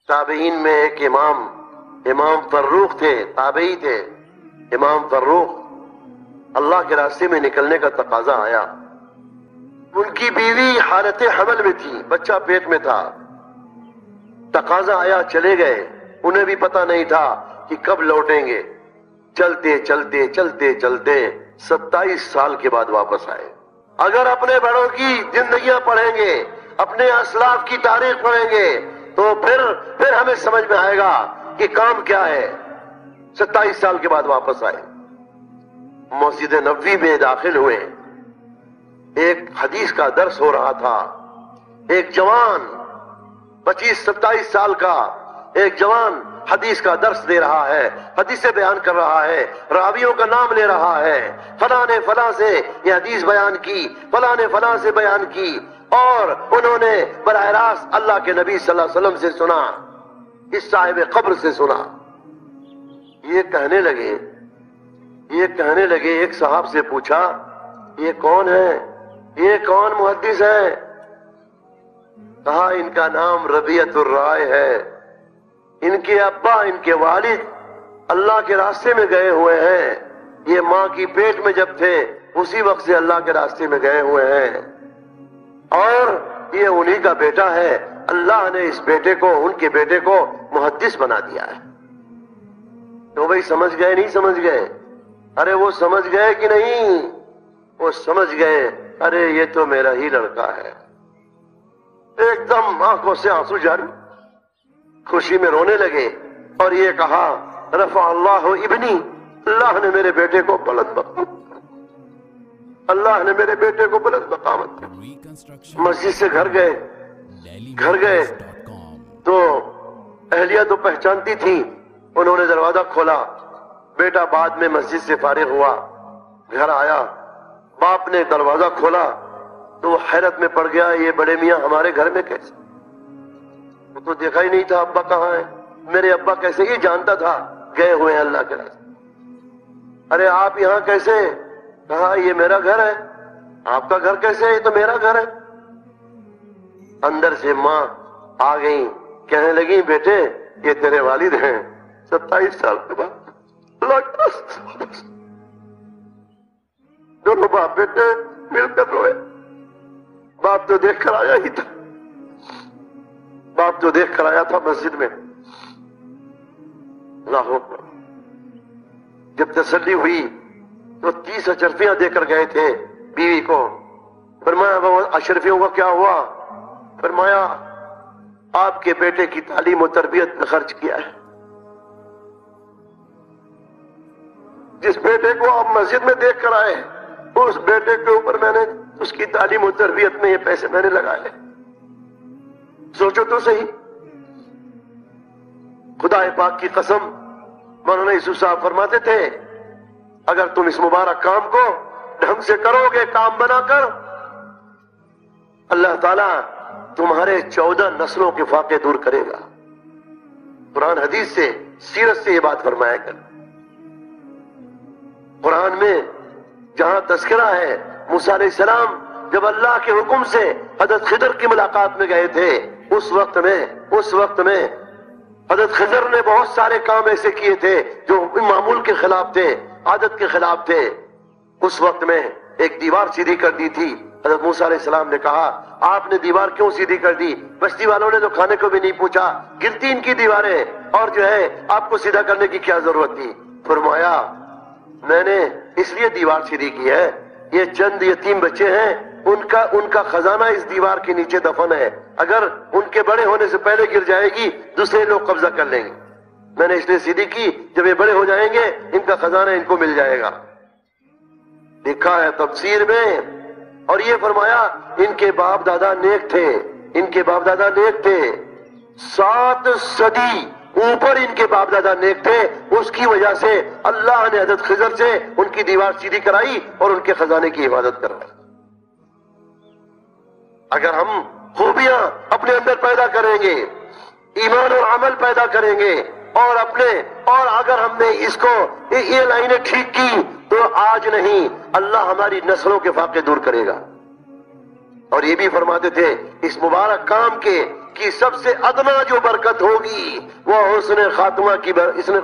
تابعین میں ایک امام فروخ تھے، تابعی تھے امام فروخ. اللہ کے راستے میں نکلنے کا تقاضا آیا. ان کی بیوی حالت حمل میں تھی، بچہ پیٹ میں تھا. تقاضا آیا، چلے گئے. انہیں بھی پتہ نہیں تھا کہ کب لوٹیں گے. چلتے چلتے چلتے چلتے 27 سال کے بعد واپس آئے. اگر اپنے بڑوں کی زندگیاں پڑھیں گے، اپنے اسلاف کی تاریخ پڑھیں گے، تو پھر ہمیں سمجھ میں آئے گا کہ کام کیا ہے. 27 سال کے بعد واپس آئے. مسجد نبوی میں داخل ہوئے. ایک حدیث کا درس ہو رہا تھا. ایک جوان 25-27 سال کا ایک جوان حدیث کا درس دے رہا ہے، حدیثیں بیان کر رہا ہے، راویوں کا نام لے رہا ہے. فلاں نے فلاں سے یہ حدیث بیان کی، فلاں نے فلاں سے بیان کی، اور انہوں نے براہ راست اللہ کے نبی صلی اللہ علیہ وسلم سے سنا، اس صاحب قبر سے سنا. یہ کہنے لگے ایک صاحب سے پوچھا، یہ کون ہے، یہ کون محدث ہے؟ کہا ان کا نام ربیعۃ الرائے ہے. ان کے ابا، ان کے والد اللہ کے راستے میں گئے ہوئے ہیں. یہ ماں کی پیٹ میں جب تھے اسی وقت سے اللہ کے راستے میں گئے ہوئے ہیں، اور یہ انہی کا بیٹا ہے. اللہ نے اس بیٹے کو، ان کے بیٹے کو محدث بنا دیا ہے. تو بھائی سمجھ گئے نہیں سمجھ گئے؟ ارے وہ سمجھ گئے کہ نہیں؟ وہ سمجھ گئے. ارے یہ تو میرا ہی لڑکا ہے. ایک دم آنکھوں سے آنسو جاری، خوشی میں رونے لگے اور یہ کہا، رفع اللہ ابنی، اللہ نے میرے بیٹے کو بلند مقام، اللہ نے میرے بیٹے کو بلند مقامت. مسجد سے گھر گئے تو اہلیہ تو پہچانتی تھی. انہوں نے دروازہ کھولا. بیٹا بعد میں مسجد سے فارغ ہوا، گھر آیا. باپ نے دروازہ کھولا تو وہ حیرت میں پڑ گیا، یہ بڑے میاں ہمارے گھر میں کیسے؟ وہ تو دیکھا ہی نہیں تھا ابا کہاں ہے. میرے ابا کیسے؟ یہ جانتا تھا گئے ہوئے ہیں اللہ کے راستے. ارے آپ یہاں کیسے؟ کہا یہ میرا گھر ہے. آپ کا گھر کیسے ہے؟ یہ تو میرا گھر ہے. اندر سے ماں آ گئی، کہنے لگی بیٹے یہ تیرے والد ہیں. 27 سال کے بعد اللہ کے راستے. دونوں باپ بیٹے مل کر روئے. باپ تو دیکھ کر آیا ہی تھا، باپ تو دیکھ کر آیا تھا مسجد میں. اللہ اکبر. جب تسلی ہوئی تو 30 اشرفیاں دے کر گئے تھے بیوی کو. فرمایا وہ اشرفیوں کا کیا ہوا؟ فرمایا آپ کے بیٹے کی تعلیم و تربیت میں خرچ کیا ہے. جس بیٹے کو آپ مسجد میں دیکھ کر آئے، اس بیٹے کے اوپر میں نے اس کی تعلیم و تربیت میں یہ پیسے میں نے لگائے. سوچو تو صحیح. خدا پاک کی قسم، مولانا یوسف صاحب فرماتے تھے اگر تم اس مبارک کام کو ڈھنگ سے کرو گے، کام بنا کر، اللہ تعالیٰ تمہارے 14 نسلوں کے فاقے دور کرے گا. قرآن حدیث سے، سیرت سے یہ بات فرمایا کر. قرآن میں جہاں تذکرہ ہے موسیٰ علیہ السلام جب اللہ کے حکم سے حضرت خضر کی ملاقات میں گئے تھے، اس وقت میں حضرت خضر نے بہت سارے کام ایسے کیے تھے جو معمول کے خلاف تھے، عادت کے خلاف تھے. اس وقت میں ایک دیوار سیدھی کر دی تھی. حضرت موسیٰ علیہ السلام نے کہا آپ نے دیوار کیوں سیدھی کر دی؟ بستی والوں نے تو کھانے کو بھی نہیں پوچھا، گرتی ان کی دیواریں، اور جو ہے آپ کو سیدھا کرنے کی کیا ضرورت تھی؟ فرمایا میں نے اس لیے دیوار سیدھی کی ہے، یہ چند یتیم بچے ہیں، ان کا خزانہ اس دیوار کے نیچے دفن ہے. اگر ان کے بڑے ہونے سے پہلے گر جائے گی دوسرے لوگ قبضہ کر لیں گے. میں نے اس لیے سیدھی کی، جب یہ بڑے ہو جائیں گے ان کا خزانہ ان کو مل جائے گا. لکھا ہے تفسیر میں. اور یہ فرمایا ان کے باپ دادا نیک تھے، ان کے باپ دادا نیک تھے، 7 صدی اوپر ان کے باپ دادا نیک تھے. اس کی وجہ سے اللہ نے حضرت خضر سے ان کی دیوار سیدھی کرائی اور ان کے خزانے کی حفاظت کروائی. اگر ہم خوبیاں اپنے اندر پیدا کریں گے، ایمان اور عمل پیدا کریں گے، اور اگر ہم نے اس کو یہ لائنیں ٹھیک کی تو آج نہیں اللہ ہماری نسلوں کے فاقے دور کرے گا. اور یہ بھی فرماتے تھے اس مبارک کام کے کی سب سے ادنا جو برکت ہوگی وہ حسن خاتمہ کی اس نے